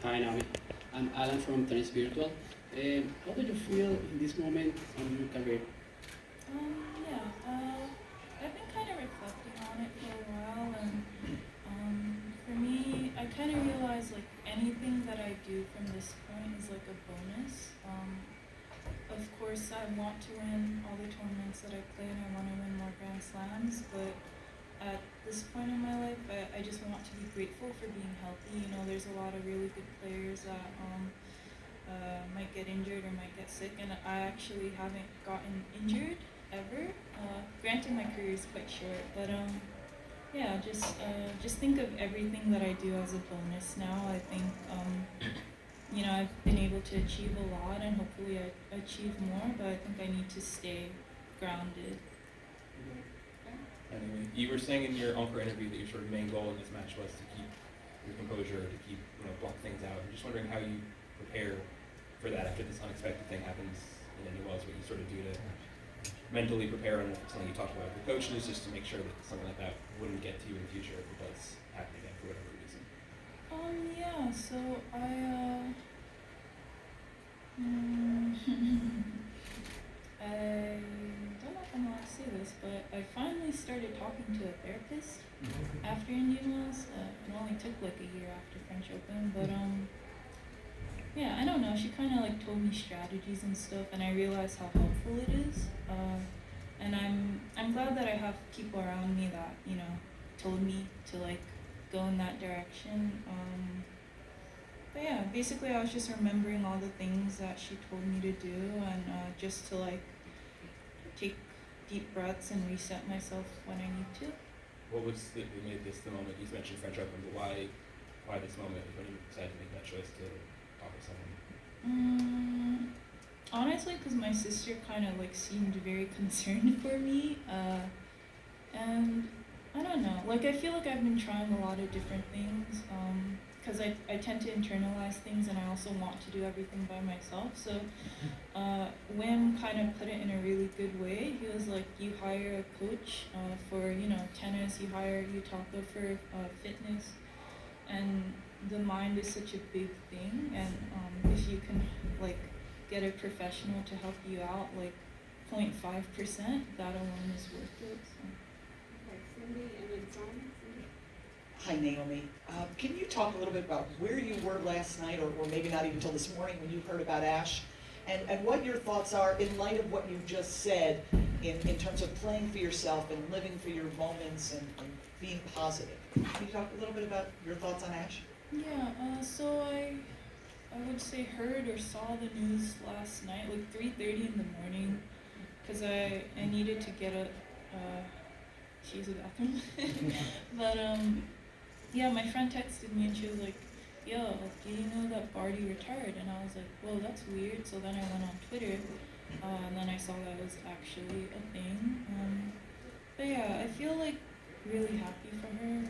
Hi, Naomi. I'm Alan from Tennis Virtual. How do you feel in this moment on your career? Yeah, I've been kind of reflecting on it for a while, and for me, I kind of realize like anything that I do from this point is like a bonus. Of course, I want to win all the tournaments that I play, and I want to win more Grand Slams, but at this point in my life, I just want to be grateful for being healthy. You know, there's a lot of really good players that might get injured or might get sick, and I actually haven't gotten injured ever. Granted, my career is quite short, but yeah, just think of everything that I do as a bonus now. I think you know I've been able to achieve a lot, and hopefully I achieve more. But I think I need to stay grounded. Anyway, you were saying in your Encore interview that your sort of main goal in this match was to keep your composure, to keep block things out. I'm just wondering how you prepare for that after this unexpected thing happens in any Wells, what you sort of do to mentally prepare, and something you talked about with the coaches, just to make sure that something like that wouldn't get to you in the future if it does happen again for whatever reason. Yeah. So mm, I don't know if I'm allowed to say this, but I finally started talking to a therapist after Indian Wells. It only took like a year after French Open, but yeah, I don't know. She kind of like told me strategies and stuff, and I realized how helpful it is. And I'm glad that I have people around me that told me to like go in that direction. But yeah, basically I was just remembering all the things that she told me to do, and just to like take deep breaths and reset myself when I need to. What was that made this the moment? You mentioned French Open, but why this moment when you decided to make that choice to talk with someone? Honestly, because my sister kind of like seemed very concerned for me, and I don't know. Like I feel like I've been trying a lot of different things. Because I tend to internalize things, and I also want to do everything by myself. So Wim kind of put it in a really good way. He was like, you hire a coach for tennis, you taco for fitness, and the mind is such a big thing. And if you can like get a professional to help you out, like 0.5%, that alone is worth it. So. Okay, Cindy, and then Simon. Hi, Naomi. Can you talk a little bit about where you were last night, or maybe not even until this morning when you heard about Ash, and what your thoughts are in light of what you've just said in terms of playing for yourself and living for your moments and being positive? Can you talk a little bit about your thoughts on Ash? Yeah, so I would say heard or saw the news last night, like 3:30 in the morning, because I needed to get to use the bathroom. But yeah, my friend texted me and she was like, yo, do you know that Barty retired? And I was like, whoa, that's weird. So then I went on Twitter, and then I saw that it was actually a thing. But yeah, I feel like really happy for her.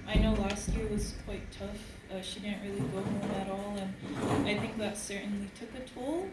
I know last year was quite tough. She didn't really go home at all, and I think that certainly took a toll.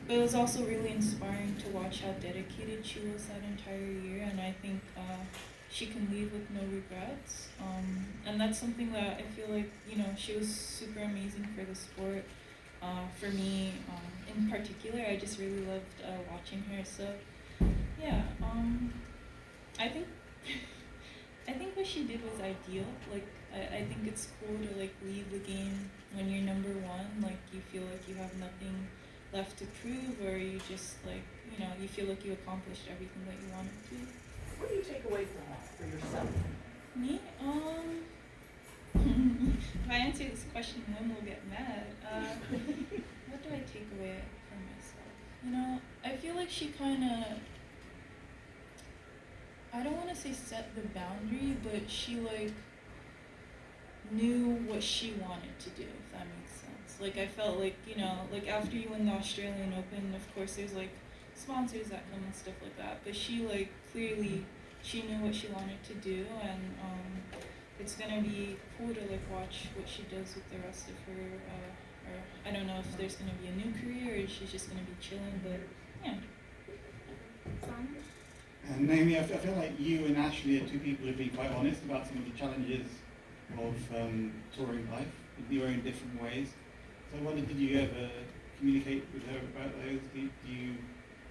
But it was also really inspiring to watch how dedicated she was that entire year, and I think she can leave with no regrets. And that's something that I feel like, she was super amazing for the sport. For me, in particular, I just really loved watching her. So, yeah, I think I think what she did was ideal. Like, I think it's cool to like leave the game when you're number one. Like, you feel like you have nothing left to prove, or you just like, you feel like you accomplished everything that you wanted to. What do you take away from that for yourself? Me? If I answer this question, Wim will get mad. What do I take away from myself? I feel like she kind of, I don't want to say set the boundary, but she like knew what she wanted to do, if that makes sense. Like I felt like, like after you win the Australian Open, of course there's like sponsors that come and stuff like that, but she like clearly, she knew what she wanted to do, and it's gonna be cool to like watch what she does with the rest of her, or I don't know if there's gonna be a new career or she's just gonna be chilling, but yeah. Simon? Naomi, I feel like you and Ashley are two people who've been quite honest about some of the challenges of touring life. you were in different ways. So I wondered, did you ever communicate with her about those? Do you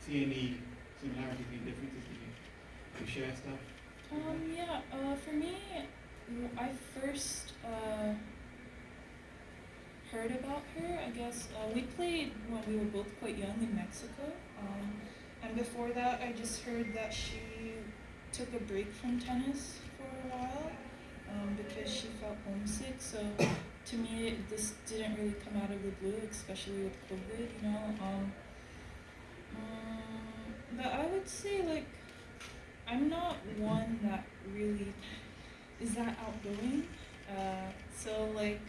see any similarities, any differences? Do you share stuff? Yeah, for me, I first heard about her, I guess, we played when we were both quite young in Mexico. And before that, I just heard that she took a break from tennis for a while because she felt homesick. So to me, this didn't really come out of the blue, especially with COVID, you know. But I would say, like, I'm not one that really is that outgoing. So, like,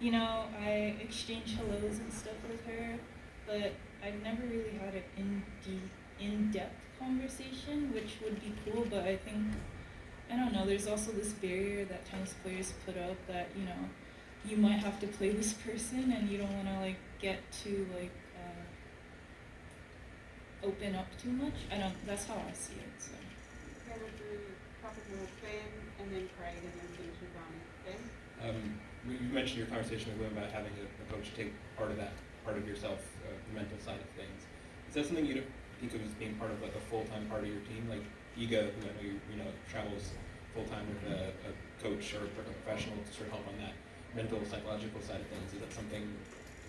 you know, I exchange hellos and stuff with her, but I've never really had an in-depth conversation, which would be cool, but I think, I don't know, there's also this barrier that tennis players put up that, you know, you might have to play this person and you don't want to, like, get too, like, open up too much. That's how I see it, so. Pero probably fan and then pride and then finish with Ronnie. Ben? You mentioned your conversation with Wim about having a coach take part of that, part of yourself, the mental side of things. Is that something you think of as being part of like a full-time part of your team? Like Iga, who I know you know travels full-time with a coach or a professional to sort of help on that mental, psychological side of things. Is that something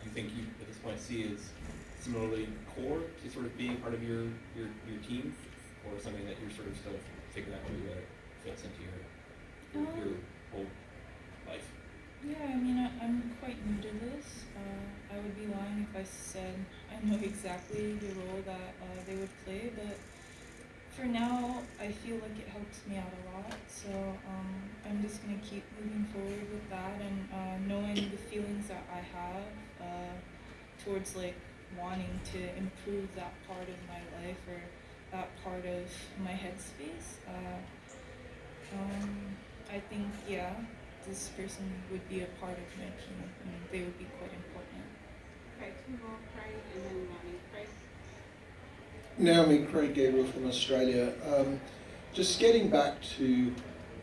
you think you at this point see as similarly core to sort of being part of your team, or something that you're sort of still figuring out whether it fits into your whole life? Yeah, I mean, I'm quite new to this. I would be lying if I said I know exactly the role that they would play, but for now, I feel like it helps me out a lot. So I'm just going to keep moving forward with that and knowing the feelings that I have towards like wanting to improve that part of my life or that part of my headspace. I think, yeah, this person would be a part of my team and they would be quite important. Okay, two more, Craig, and then Ronnie. Craig? Naomi, Craig Gabriel from Australia. Just getting back to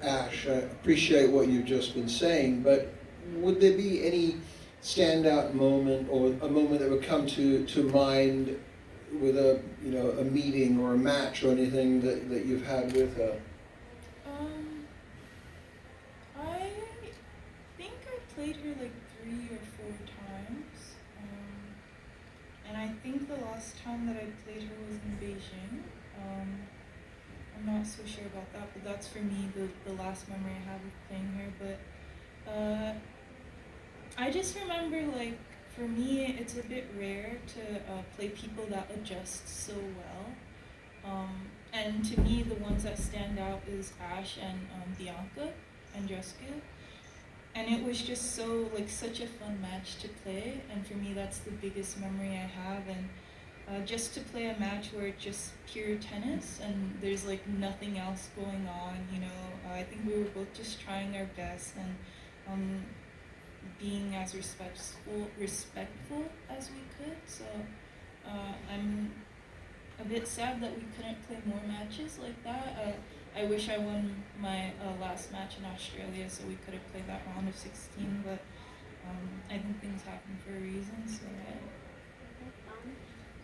Ash, I appreciate what you've just been saying, but would there be any standout moment or a moment that would come to mind with a meeting or a match or anything that you've had with her? I think I played her like 3 or 4 times, and I think the last time that I played her was in Beijing. I'm not so sure about that, but that's for me the last memory I have of playing her. But I just remember, like, for me, it's a bit rare to play people that adjust so well. And to me, the ones that stand out is Ash and Bianca Andreescu. And it was just so, like, such a fun match to play. And for me, that's the biggest memory I have. And just to play a match where it's just pure tennis and there's, like, nothing else going on, you know. I think we were both just trying our best and being as respectful as we could. So I'm a bit sad that we couldn't play more matches like that. I wish I won my last match in Australia so we could have played that round of 16, but I think things happen for a reason, so yeah.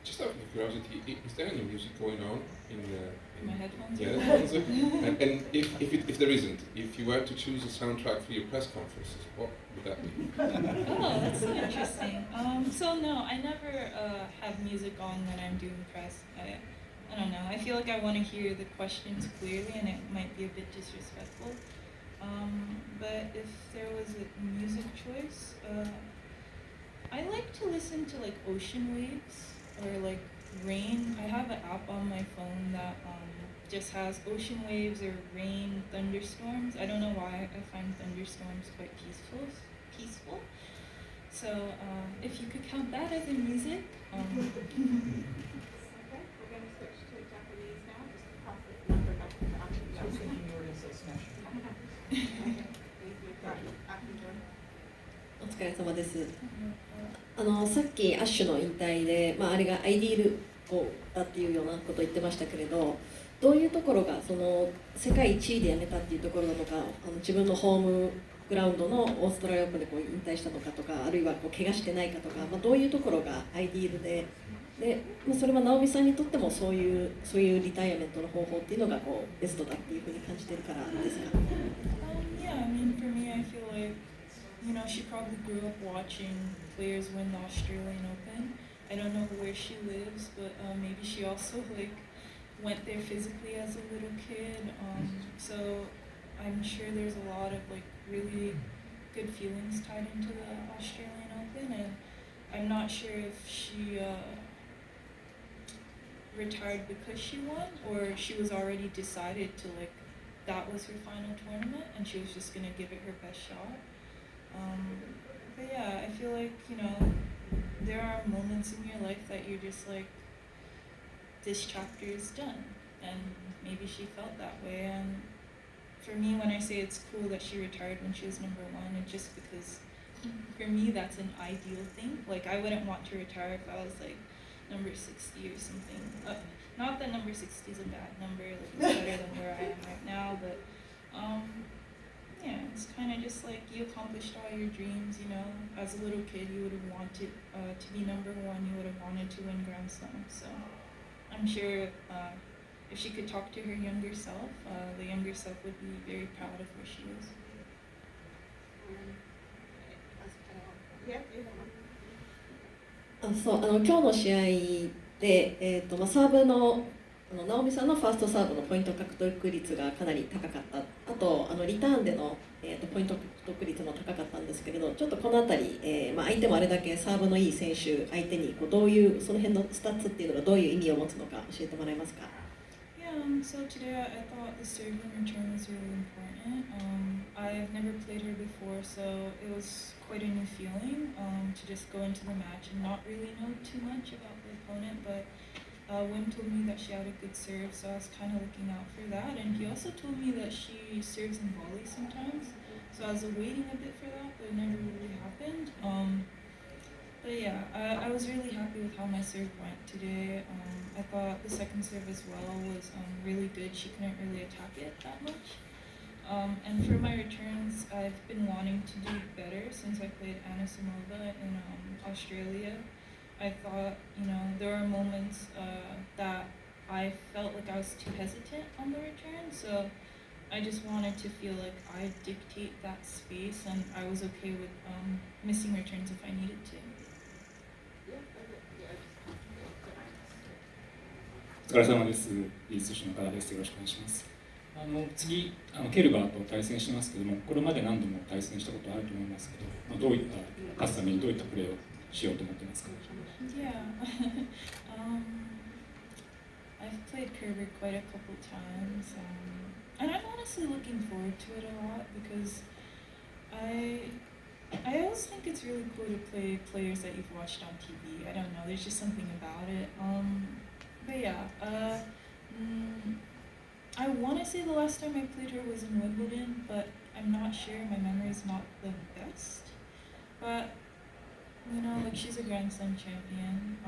Just out of curiosity, is there any music going on in My headphones? Yeah, and if there isn't, if you were to choose a soundtrack for your press conferences, what would that be? Oh, that's so interesting. So no, I never have music on when I'm doing press. I don't know. I feel like I want to hear the questions clearly, and it might be a bit disrespectful. But if there was a music choice, I like to listen to like ocean waves or like rain. I have an app on my phone that just has ocean waves or rain, thunderstorms. I don't know why I find thunderstorms quite peaceful. So if you could count that as a music. Okay, we're going to switch to Japanese now, just to pass the number back to I was Aki. thinking you were going to say smash. Okay, thank you. Aki, John. お疲れ様です。さっきアッシュの引退で、あれがアイディールをだっていうようなことを言ってましたけれど、どういうところがその世界1位で辞めたっていうところだとか、自分のホームググラウンドのオーストラリアオープンでこう引退したのかとか、あるいはこう怪我してないかとか、どういうところがアイディールで、それは直美さんにとってもそういうリタイアメントの方法っていうのがこうベストだっていうふうに感じてるからですか？Yeah, I mean, for me, I feel like, she probably grew up watching players win the Australian Open. I don't know where she lives, but maybe she also went there physically as a little kid. So I'm sure there's a lot of really good feelings tied into the Australian Open, and I'm not sure if she retired because she won, or she was already decided to that was her final tournament and she was just gonna give it her best shot. But yeah, I feel like there are moments in your life that you're just this chapter is done, and maybe she felt that way. And for me, when I say it's cool that she retired when she was number one, it's just because for me that's an ideal thing. I wouldn't want to retire if I was number 60 or something. Not that number 60 is a bad number, it's better than where I am right now, but yeah, it's kind of just you accomplished all your dreams, As a little kid, you would have wanted to be number one, you would have wanted to win Grand Slam. So I'm sure if she could talk to her younger self, the younger self would be very proud of where she is. Yeah, you have one. 今日の試合で、サーブの直美さんのファーストサーブのポイント獲得率がかなり高かった、あとリターンでの、ポイント獲得率も高かったんですけれど、ちょっとこの辺り、相手もあれだけサーブのいい選手相手にどういうその辺のスタッツっていうのがどういう意味を持つのか教えてもらえますか？ Yeah, so today I thought the serve and return was really important. I've never played her before, so it was quite a new feeling to just go into the match and not really know too much about the opponent, but Wim told me that she had a good serve, so I was kind of looking out for that, and he also told me that she serves in volley sometimes, so I was waiting a bit for that, but it never really happened. But yeah, I was really happy with how my serve went today. I thought the second serve as well was really good. She couldn't really attack it that much. And for my returns, I've been wanting to do better since I played Anna Samova in Australia. I thought, there are moments that I felt like I was too hesitant on the return, so I just wanted to feel like I dictate that space, and I was okay with missing returns if I needed to. Yeah, yeah, just お疲れ様です。技術者の方です。よろしくお願いします。次ケルバーと対戦しますけども、これまで何度も対戦したことあると思いますけど、どういった勝つためにどういったプレーをしようと思ってますか？ Yeah, I've played Kerber quite a couple times, and I'm honestly looking forward to it a lot because I always think it's really cool to play players that you've watched on TV. I don't know, there's just something about it. But yeah, I want to say the last time I played her was in Wimbledon, but I'm not sure. My memory's not the best. But she's a Grand Slam champion,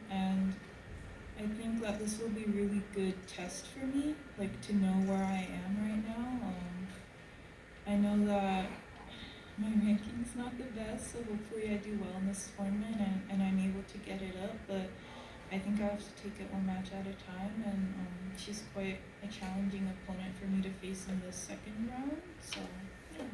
and I think that this will be a really good test for me, to know where I am right now. I know that my ranking's not the best, so hopefully I do well in this tournament and I'm able to get it up, but I think I have to take it one match at a time, and she's quite a challenging opponent for me to face in the second round, so yeah.